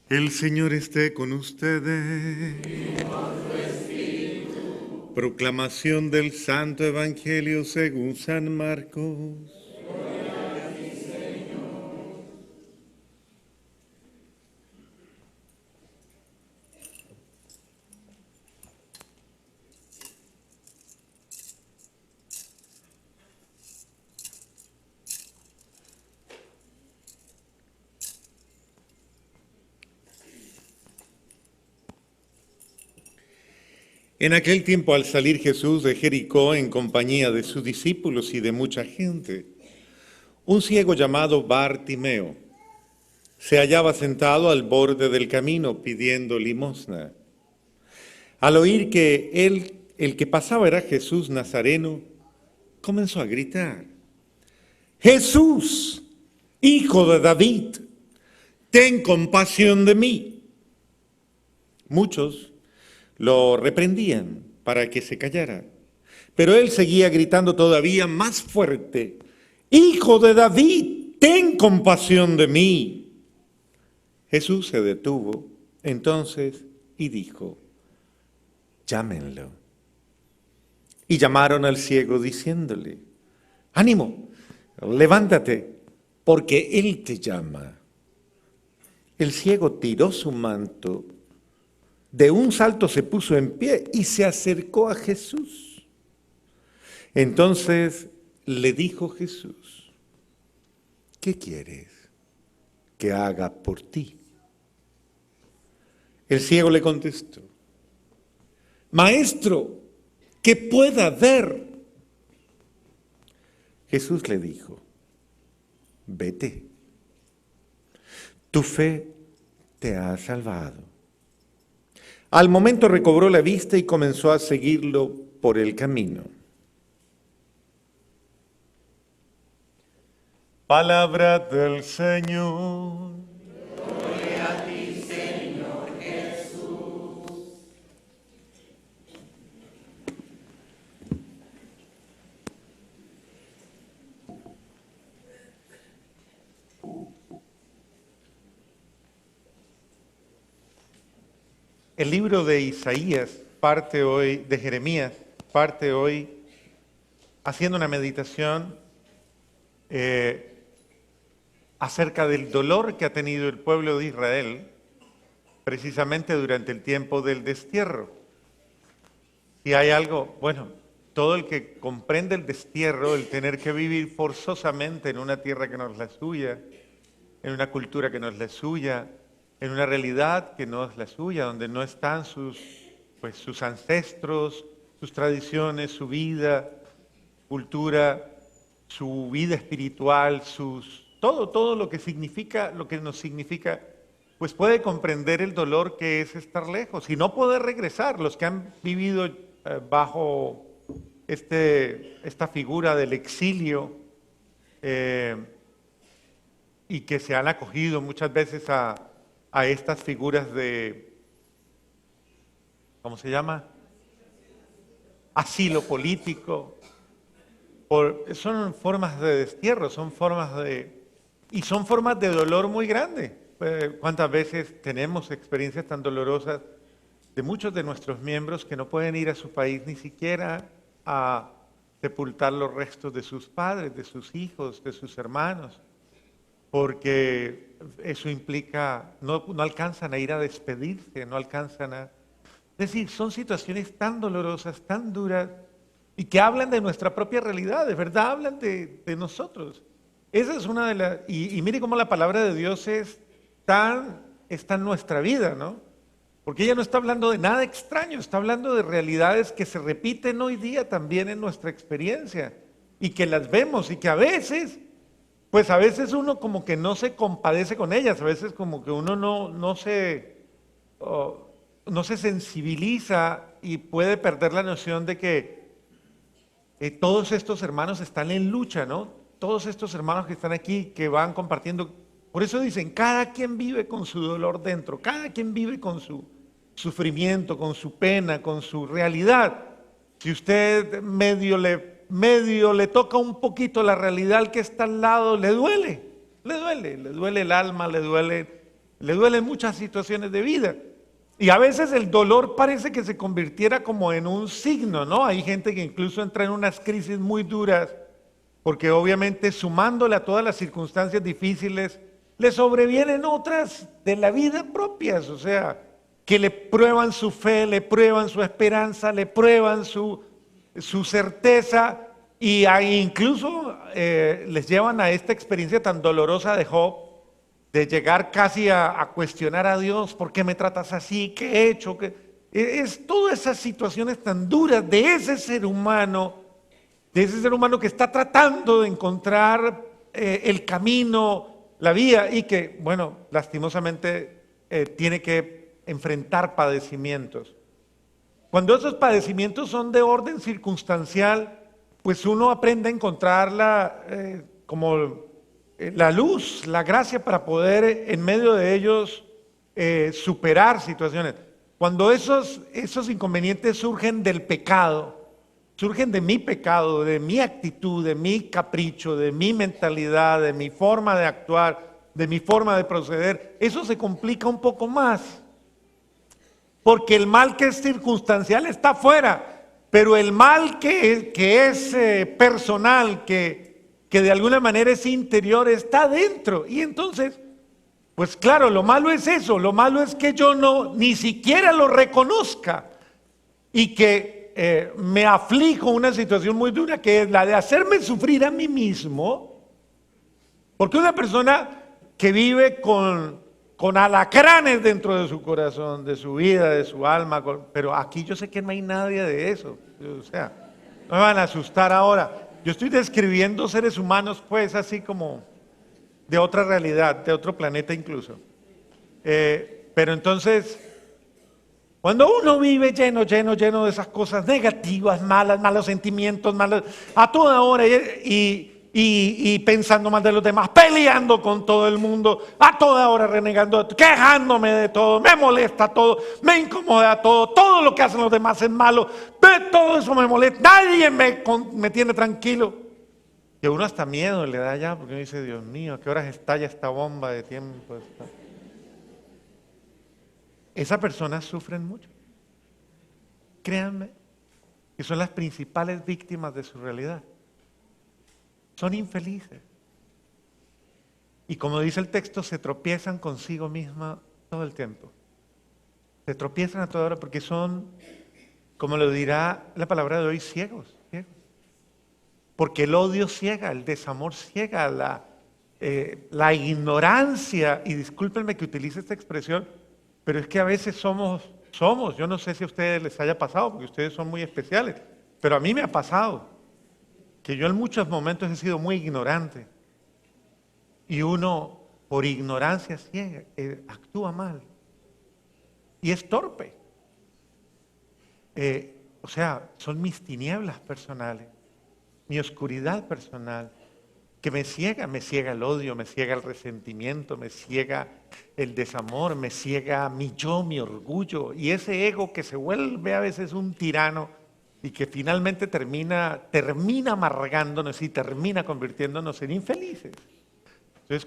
El Señor esté con ustedes. Proclamación del Santo Evangelio según San Marcos. En aquel tiempo, al salir Jesús de Jericó en compañía de sus discípulos y de mucha gente, un ciego llamado Bartimeo se hallaba sentado al borde del camino pidiendo limosna. Al oír que el que pasaba era Jesús Nazareno, comenzó a gritar: Jesús, hijo de David, ten compasión de mí. Muchos lo reprendían para que se callara, pero él seguía gritando todavía más fuerte: Hijo de David, ten compasión de mí. Jesús se detuvo entonces y dijo: llámenlo. Y llamaron al ciego diciéndole: ánimo, levántate, porque él te llama. El ciego tiró su manto, de un salto se puso en pie y se acercó a Jesús. Entonces le dijo Jesús: ¿qué quieres que haga por ti? El ciego le contestó: Maestro, que pueda ver. Jesús le dijo: vete, tu fe te ha salvado. Al momento recobró la vista y comenzó a seguirlo por el camino. Palabra del Señor. Gloria a ti, Señor Jesús. El libro de Isaías parte hoy, de Jeremías, parte hoy haciendo una meditación acerca del dolor que ha tenido el pueblo de Israel precisamente durante el tiempo del destierro. Si hay algo, bueno, todo el que comprende el destierro, el tener que vivir forzosamente en una tierra que no es la suya, en una cultura que no es la suya, en una realidad que no es la suya, donde no están sus ancestros, sus tradiciones, su vida, cultura, su vida espiritual, todo lo que significa, lo que nos significa, pues puede comprender el dolor que es estar lejos y no poder regresar. Los que han vivido bajo esta figura del exilio y que se han acogido muchas veces a estas figuras de, ¿cómo se llama? Asilo político. Son formas de destierro, son formas de dolor muy grandes. ¿Cuántas veces tenemos experiencias tan dolorosas de muchos de nuestros miembros que no pueden ir a su país ni siquiera a sepultar los restos de sus padres, de sus hijos, de sus hermanos? Porque eso implica, no alcanzan a ir a despedirse, no alcanzan a... Es decir, son situaciones tan dolorosas, tan duras, y que hablan de nuestra propia realidad, de verdad hablan de nosotros. Esa es una de las... Y mire cómo la palabra de Dios está en nuestra vida, ¿no? Porque ella no está hablando de nada extraño, está hablando de realidades que se repiten hoy día también en nuestra experiencia, y que las vemos, y que a veces uno como que no se compadece con ellas, a veces como que uno no se sensibiliza y puede perder la noción de que todos estos hermanos están en lucha, ¿no? Todos estos hermanos que están aquí, que van compartiendo. Por eso dicen, cada quien vive con su dolor dentro, cada quien vive con su sufrimiento, con su pena, con su realidad. Si usted medio le toca un poquito la realidad al que está al lado, le duele el alma, le duele le duelen muchas situaciones de vida. Y a veces el dolor parece que se convirtiera como en un signo, ¿no? Hay gente que incluso entra en unas crisis muy duras porque obviamente sumándole a todas las circunstancias difíciles, le sobrevienen otras de la vida propias, o sea, que le prueban su fe, le prueban su esperanza, le prueban su certeza y incluso les llevan a esta experiencia tan dolorosa de Job, de llegar casi a cuestionar a Dios, ¿por qué me tratas así? ¿Qué he hecho? Es todas esas situaciones tan duras de ese ser humano que está tratando de encontrar el camino, la vía, y que, bueno, lastimosamente tiene que enfrentar padecimientos. Cuando esos padecimientos son de orden circunstancial, pues uno aprende a encontrar la luz, la gracia para poder en medio de ellos superar situaciones. Cuando esos inconvenientes surgen del pecado, surgen de mi pecado, de mi actitud, de mi capricho, de mi mentalidad, de mi forma de actuar, de mi forma de proceder, eso se complica un poco más. Porque el mal que es circunstancial está afuera, pero el mal que es personal, que de alguna manera es interior, está dentro. Y entonces, pues claro, lo malo es eso, lo malo es que yo ni siquiera lo reconozca y que me aflijo una situación muy dura, que es la de hacerme sufrir a mí mismo, porque una persona que vive con alacranes dentro de su corazón, de su vida, de su alma, pero aquí yo sé que no hay nadie de eso, o sea, no me van a asustar ahora. Yo estoy describiendo seres humanos, pues, así como de otra realidad, de otro planeta incluso. Pero entonces, cuando uno vive lleno de esas cosas negativas, malos sentimientos, a toda hora y pensando mal de los demás, peleando con todo el mundo, a toda hora renegando, quejándome de todo, me molesta todo, me incomoda todo lo que hacen los demás es malo, todo eso me molesta, nadie me tiene tranquilo. Que uno hasta miedo le da ya, porque uno dice, Dios mío, ¿a qué horas estalla esta bomba de tiempo? Esas personas sufren mucho. Créanme que son las principales víctimas de su realidad. Son infelices. Y como dice el texto, se tropiezan consigo misma todo el tiempo. Se tropiezan a toda hora porque son, como lo dirá la palabra de hoy, ciegos. Porque el odio ciega, el desamor ciega, la ignorancia, y discúlpenme que utilice esta expresión, pero es que a veces somos, yo no sé si a ustedes les haya pasado, porque ustedes son muy especiales, pero a mí me ha pasado que yo en muchos momentos he sido muy ignorante y uno por ignorancia ciega actúa mal y es torpe. O sea, son mis tinieblas personales, mi oscuridad personal, que me ciega el odio, me ciega el resentimiento, me ciega el desamor, me ciega mi yo, mi orgullo, y ese ego que se vuelve a veces un tirano y que finalmente termina amargándonos y termina convirtiéndonos en infelices. Entonces,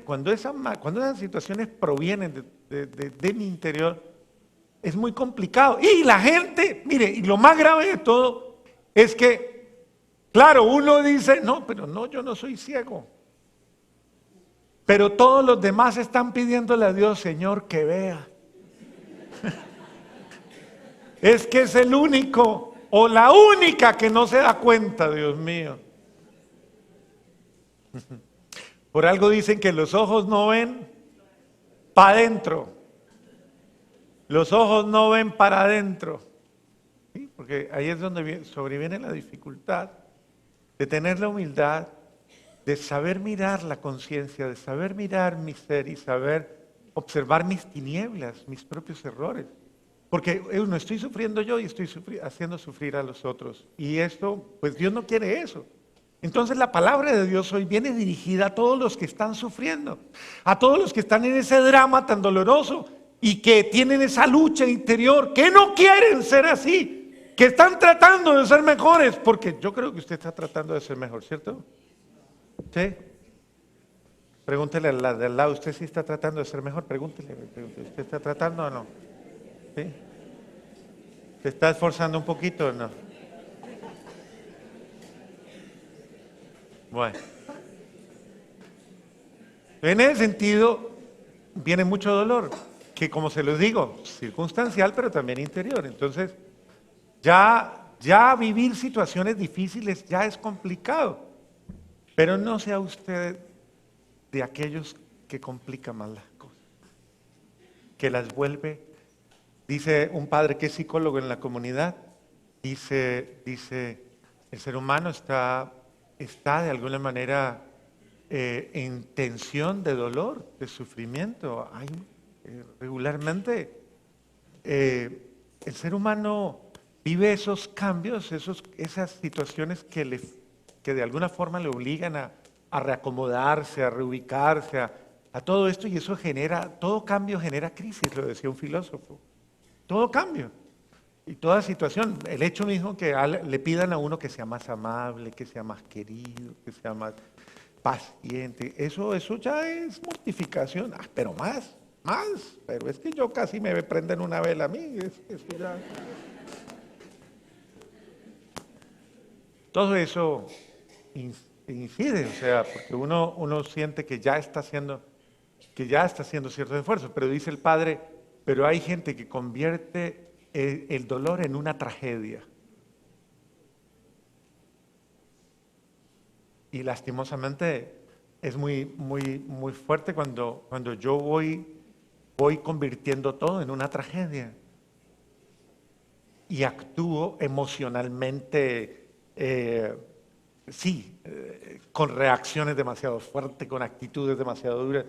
cuando esas situaciones provienen de mi interior, es muy complicado. Y la gente, mire, y lo más grave de todo es que, claro, uno dice, no, pero no, yo no soy ciego. Pero todos los demás están pidiéndole a Dios, Señor, que vea. Es que es el único o la única que no se da cuenta, Dios mío. Por algo dicen que los ojos no ven para adentro. Los ojos no ven para adentro. ¿Sí? Porque ahí es donde sobreviene la dificultad de tener la humildad, de saber mirar la conciencia, de saber mirar mi ser y saber observar mis tinieblas, mis propios errores. Porque no estoy sufriendo yo y estoy haciendo sufrir a los otros. Y esto, pues Dios no quiere eso. Entonces la palabra de Dios hoy viene dirigida a todos los que están sufriendo, a todos los que están en ese drama tan doloroso y que tienen esa lucha interior, que no quieren ser así, que están tratando de ser mejores, porque yo creo que usted está tratando de ser mejor, ¿cierto? ¿Sí? Pregúntele a la de al lado, ¿usted sí está tratando de ser mejor? Pregúntele, ¿usted está tratando o no? ¿Sí? ¿Se está esforzando un poquito o no? Bueno. En ese sentido, viene mucho dolor, que como se los digo, circunstancial, pero también interior. Entonces, ya vivir situaciones difíciles ya es complicado, pero no sea usted de aquellos que complican más las cosas, que las vuelve. Dice un padre que es psicólogo en la comunidad, dice, el ser humano está de alguna manera en tensión de dolor, de sufrimiento. Hay, regularmente el ser humano vive esos cambios, esas situaciones que de alguna forma le obligan a reacomodarse, a reubicarse, a todo esto, y eso todo cambio genera crisis, lo decía un filósofo. Todo cambio y toda situación. El hecho mismo que le pidan a uno que sea más amable, que sea más querido, que sea más paciente, eso ya es mortificación. Pero más, pero es que yo casi me prenden una vela a mí. Eso ya. Todo eso incide, o sea, porque uno siente que ya está haciendo ciertos esfuerzos, pero dice el Padre, pero hay gente que convierte el dolor en una tragedia. Y lastimosamente es muy fuerte cuando yo voy convirtiendo todo en una tragedia. Y actúo emocionalmente, con reacciones demasiado fuertes, con actitudes demasiado duras.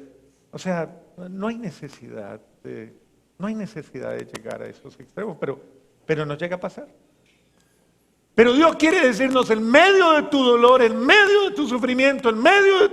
O sea, no hay necesidad de llegar a esos extremos, pero nos llega a pasar. Pero Dios quiere decirnos, en medio de tu dolor, en medio de tu sufrimiento, en medio de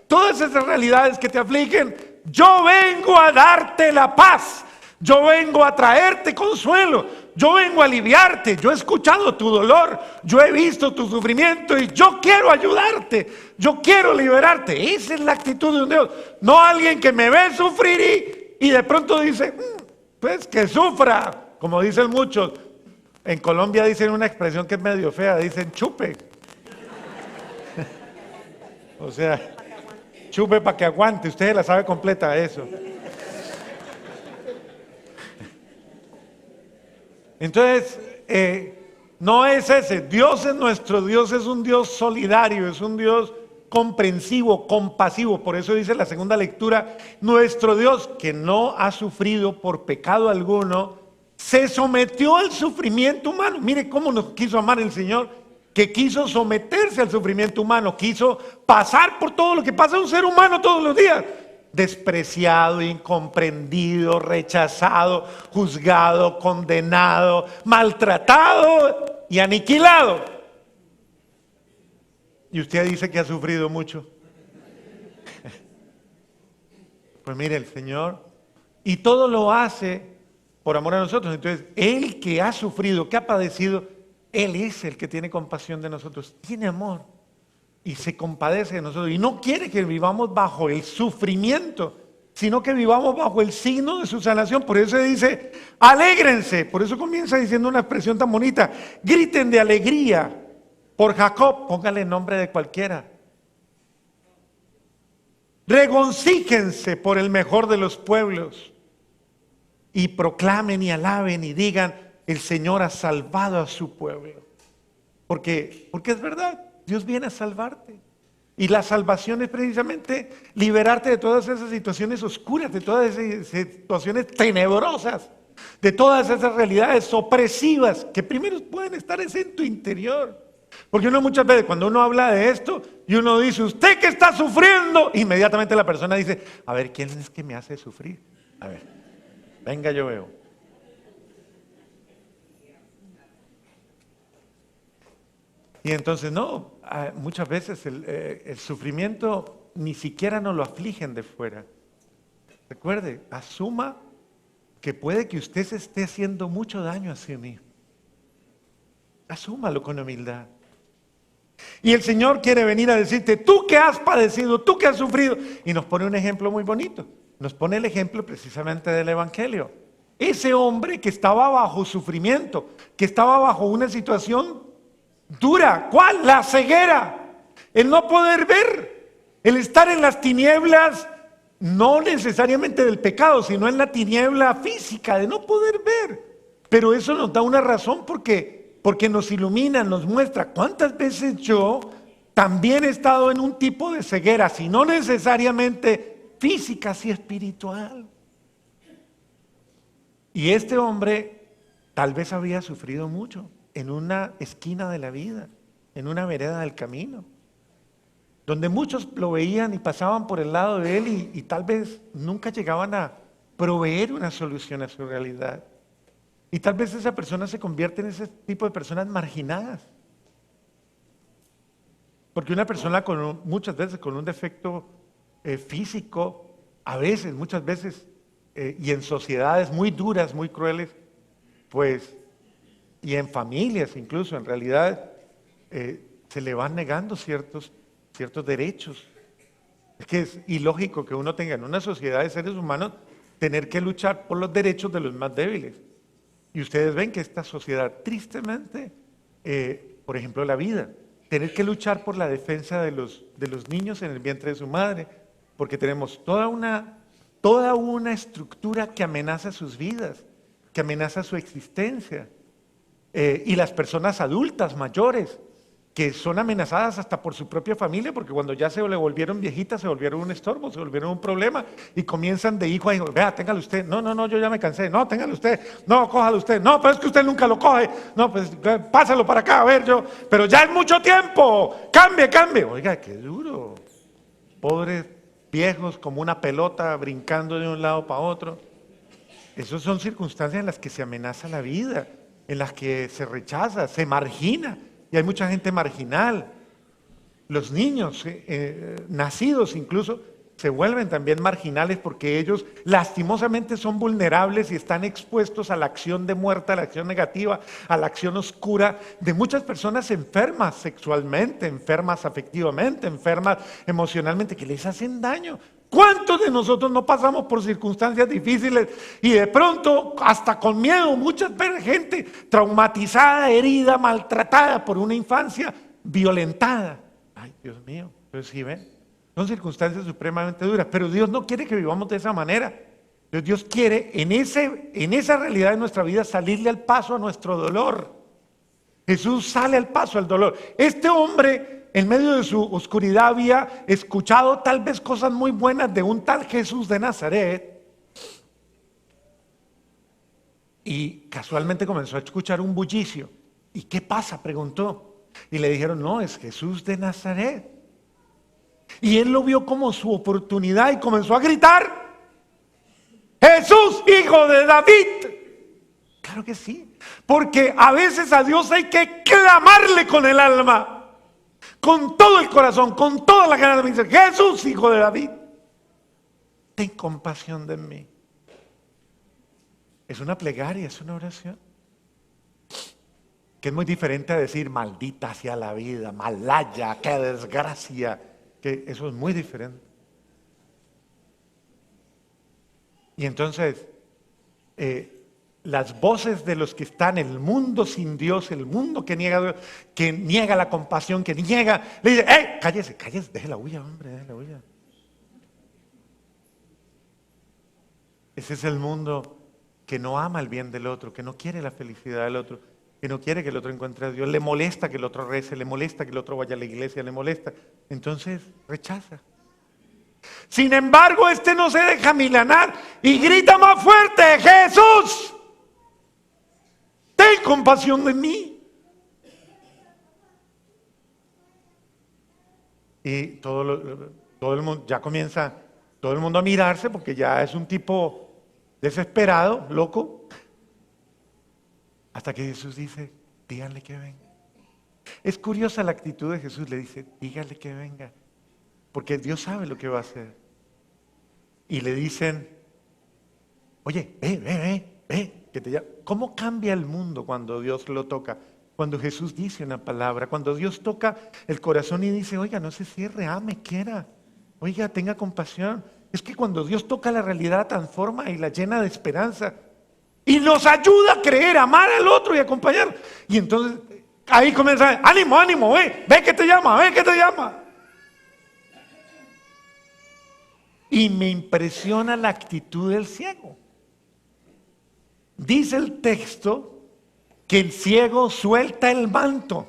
todas esas realidades que te afligen, yo vengo a darte la paz. Yo vengo a traerte consuelo, yo vengo a aliviarte, yo he escuchado tu dolor, yo he visto tu sufrimiento y yo quiero ayudarte, yo quiero liberarte. Esa es la actitud de un Dios, no alguien que me ve sufrir y de pronto dice, pues que sufra, como dicen muchos. En Colombia dicen una expresión que es medio fea, dicen chupe. O sea, chupe para que aguante, usted la sabe completa eso. Entonces, no es ese. Dios es nuestro Dios, es un Dios solidario, es un Dios comprensivo, compasivo. Por eso dice la segunda lectura, nuestro Dios que no ha sufrido por pecado alguno, se sometió al sufrimiento humano. Mire cómo nos quiso amar el Señor, que quiso someterse al sufrimiento humano, quiso pasar por todo lo que pasa un ser humano todos los días. Despreciado, incomprendido, rechazado, juzgado, condenado, maltratado y aniquilado. Y usted dice que ha sufrido mucho. Pues mire, el Señor, y todo lo hace por amor a nosotros. Entonces, Él que ha sufrido, que ha padecido, Él es el que tiene compasión de nosotros, tiene amor. Y se compadece de nosotros y no quiere que vivamos bajo el sufrimiento, sino que vivamos bajo el signo de su sanación. Por eso dice, alégrense. Por eso comienza diciendo una expresión tan bonita, griten de alegría por Jacob, póngale el nombre de cualquiera. Regoncíjense por el mejor de los pueblos y proclamen y alaben y digan, el Señor ha salvado a su pueblo. Porque es verdad. Dios viene a salvarte. Y la salvación es precisamente liberarte de todas esas situaciones oscuras, de todas esas situaciones tenebrosas, de todas esas realidades opresivas que primero pueden estar en tu interior. Porque uno muchas veces cuando uno habla de esto y uno dice, usted que está sufriendo, inmediatamente la persona dice, a ver, ¿quién es que me hace sufrir? A ver, venga, yo veo. Y entonces no, muchas veces el sufrimiento ni siquiera nos lo afligen de fuera. Recuerde, asuma que puede que usted se esté haciendo mucho daño a sí mismo. Asúmalo con humildad. Y el Señor quiere venir a decirte, tú que has padecido, tú que has sufrido. Y nos pone un ejemplo muy bonito. Nos pone el ejemplo precisamente del Evangelio. Ese hombre que estaba bajo sufrimiento, que estaba bajo una situación dura. ¿Cuál? La ceguera. El no poder ver. El estar en las tinieblas, no necesariamente del pecado, sino en la tiniebla física, de no poder ver. Pero eso nos da una razón porque nos ilumina, nos muestra cuántas veces yo también he estado en un tipo de ceguera, si no necesariamente física, sí espiritual. Y este hombre tal vez había sufrido mucho en una esquina de la vida, en una vereda del camino, donde muchos lo veían y pasaban por el lado de él y tal vez nunca llegaban a proveer una solución a su realidad. Y tal vez esa persona se convierte en ese tipo de personas marginadas. Porque una persona muchas veces con un defecto físico, a veces, muchas veces, y en sociedades muy duras, muy crueles, pues, y en familias incluso, en realidad, se le van negando ciertos derechos. Es que es ilógico que uno tenga en una sociedad de seres humanos tener que luchar por los derechos de los más débiles. Y ustedes ven que esta sociedad, tristemente, por ejemplo, la vida, tener que luchar por la defensa de los niños en el vientre de su madre, porque tenemos toda una estructura que amenaza sus vidas, que amenaza su existencia. Y las personas adultas, mayores, que son amenazadas hasta por su propia familia, porque cuando ya se le volvieron viejitas, se volvieron un estorbo, se volvieron un problema, y comienzan de hijo a hijo, vea, téngalo usted, no, yo ya me cansé, no, téngalo usted, no, cójalo usted, no, pero es que usted nunca lo coge, no, pues pásalo para acá, a ver yo, pero ya es mucho tiempo, cambie, oiga, qué duro, pobres viejos como una pelota brincando de un lado para otro. Esas son circunstancias en las que se amenaza la vida, en las que se rechaza, se margina. Y hay mucha gente marginal. Los niños nacidos incluso se vuelven también marginales porque ellos lastimosamente son vulnerables y están expuestos a la acción de muerte, a la acción negativa, a la acción oscura de muchas personas enfermas sexualmente, enfermas afectivamente, enfermas emocionalmente, que les hacen daño. ¿Cuántos de nosotros no pasamos por circunstancias difíciles y de pronto hasta con miedo, muchas veces gente traumatizada, herida, maltratada por una infancia violentada? Ay, Dios mío, pues sí ven, son circunstancias supremamente duras, pero Dios no quiere que vivamos de esa manera. Dios quiere en esa realidad de nuestra vida salirle al paso a nuestro dolor. Jesús sale al paso al dolor. Este hombre, en medio de su oscuridad, había escuchado tal vez cosas muy buenas de un tal Jesús de Nazaret. Y casualmente comenzó a escuchar un bullicio. ¿Y qué pasa?, preguntó. Y le dijeron, no, es Jesús de Nazaret. Y él lo vio como su oportunidad y comenzó a gritar, Jesús, hijo de David. Claro que sí, porque a veces a Dios hay que clamarle con el alma, con todo el corazón, con toda la ganas de decir, Jesús, hijo de David, ten compasión de mí. Es una plegaria, es una oración, que es muy diferente a decir, maldita sea la vida, malaya, qué desgracia, que eso es muy diferente. Y entonces, las voces de los que están en el mundo sin Dios, el mundo que niega la compasión, que niega, le dice, cállese, deje la huya, hombre, deje la huya. Ese es el mundo que no ama el bien del otro, que no quiere la felicidad del otro, que no quiere que el otro encuentre a Dios, le molesta que el otro rece, le molesta que el otro vaya a la iglesia, le molesta, entonces rechaza. Sin embargo, este no se deja milanar y grita más fuerte, Jesús, ten compasión de mí. Y todo el mundo ya comienza, todo el mundo a mirarse porque ya es un tipo desesperado, loco, hasta que Jesús dice, díganle que venga. Es curiosa la actitud de Jesús, le dice, díganle que venga, porque Dios sabe lo que va a hacer. Y le dicen, oye, ve, que te llamo. ¿Cómo cambia el mundo cuando Dios lo toca? Cuando Jesús dice una palabra, cuando Dios toca el corazón y dice, oiga, no se cierre, ame, quiera, oiga, tenga compasión. Es que cuando Dios toca la realidad, transforma y la llena de esperanza. Y nos ayuda a creer, a amar al otro y acompañar. Y entonces ahí comienza, ánimo, ánimo, ve que te llama, ve que te llama. Y me impresiona la actitud del ciego. Dice el texto que el ciego suelta el manto.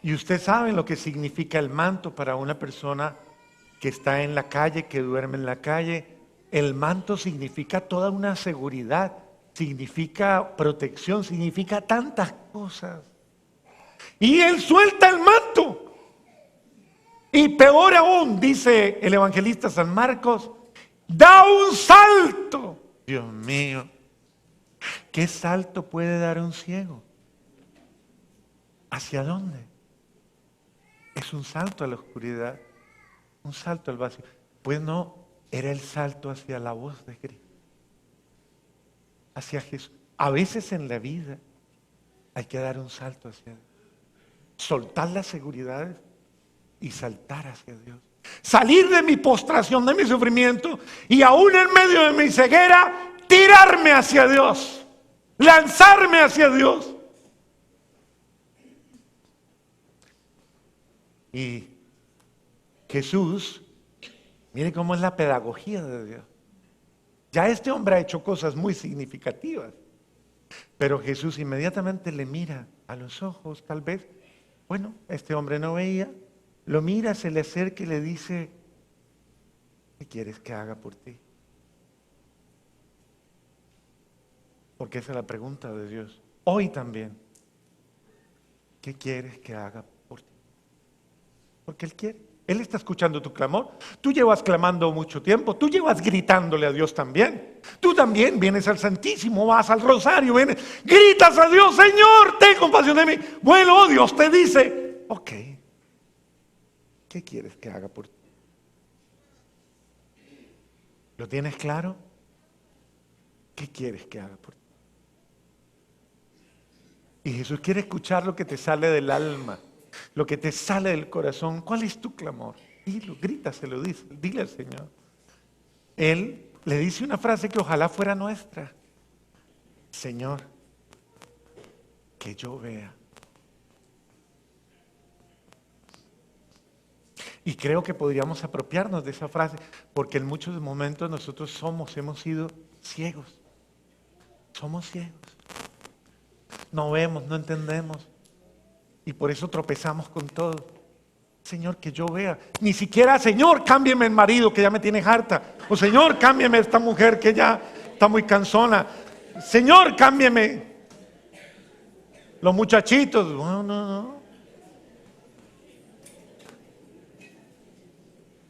Y usted sabe lo que significa el manto para una persona que está en la calle, que duerme en la calle. El manto significa toda una seguridad, significa protección, significa tantas cosas. Y él suelta el manto. Y peor aún, dice el evangelista San Marcos, da un salto. Dios mío, ¿qué salto puede dar un ciego? ¿Hacia dónde? Es un salto a la oscuridad, un salto al vacío. Pues no, era el salto hacia la voz de Cristo, hacia Jesús. A veces en la vida hay que dar un salto hacia Dios, soltar las seguridades y saltar hacia Dios. Salir de mi postración, de mi sufrimiento y aún en medio de mi ceguera, tirarme hacia Dios, lanzarme hacia Dios. Y Jesús, mire cómo es la pedagogía de Dios. Ya este hombre ha hecho cosas muy significativas, pero Jesús inmediatamente le mira a los ojos, tal vez, bueno, este hombre no veía, lo mira, se le acerca y le dice, ¿qué quieres que haga por ti? Porque esa es la pregunta de Dios. Hoy también, ¿qué quieres que haga por ti? Porque Él quiere. Él está escuchando tu clamor. Tú llevas clamando mucho tiempo. Tú llevas gritándole a Dios también. Tú también vienes al Santísimo, vas al Rosario, vienes, gritas a Dios, Señor, ten compasión de mí. Bueno, Dios te dice, ok, ¿qué quieres que haga por ti? ¿Lo tienes claro? ¿Qué quieres que haga por ti? Y Jesús quiere escuchar lo que te sale del alma, lo que te sale del corazón. ¿Cuál es tu clamor? Dilo, grítaselo, dile al Señor. Él le dice una frase que ojalá fuera nuestra. Señor, que yo vea. Y creo que podríamos apropiarnos de esa frase, porque en muchos momentos nosotros hemos sido ciegos. Somos ciegos. No vemos, no entendemos. Y por eso tropezamos con todo. Señor, que yo vea. Ni siquiera, Señor, cámbiame el marido que ya me tiene harta. O Señor, cámbiame esta mujer que ya está muy cansona. Señor, cámbiame los muchachitos. No.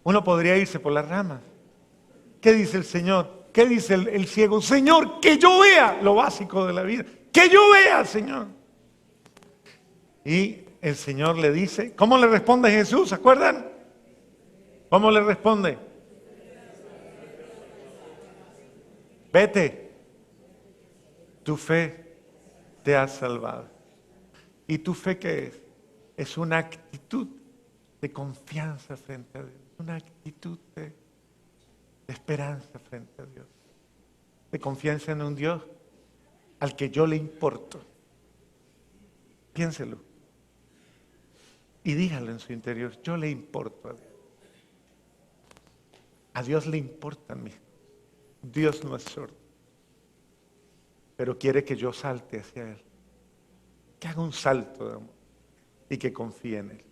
Uno podría irse por las ramas. ¿Qué dice el Señor? ¿Qué dice el ciego? Señor, que yo vea lo básico de la vida. Que yo vea, Señor. Y el Señor le dice, ¿cómo le responde Jesús? ¿Se acuerdan? ¿Cómo le responde? Vete, tu fe te ha salvado. ¿Y tu fe qué es? Es una actitud de confianza frente a Dios, una actitud de esperanza frente a Dios, de confianza en un Dios al que yo le importo. Piénselo y dígalo en su interior, yo le importo a Dios. A Dios le importan mis. Dios no es sordo, pero quiere que yo salte hacia Él, que haga un salto de amor y que confíe en Él.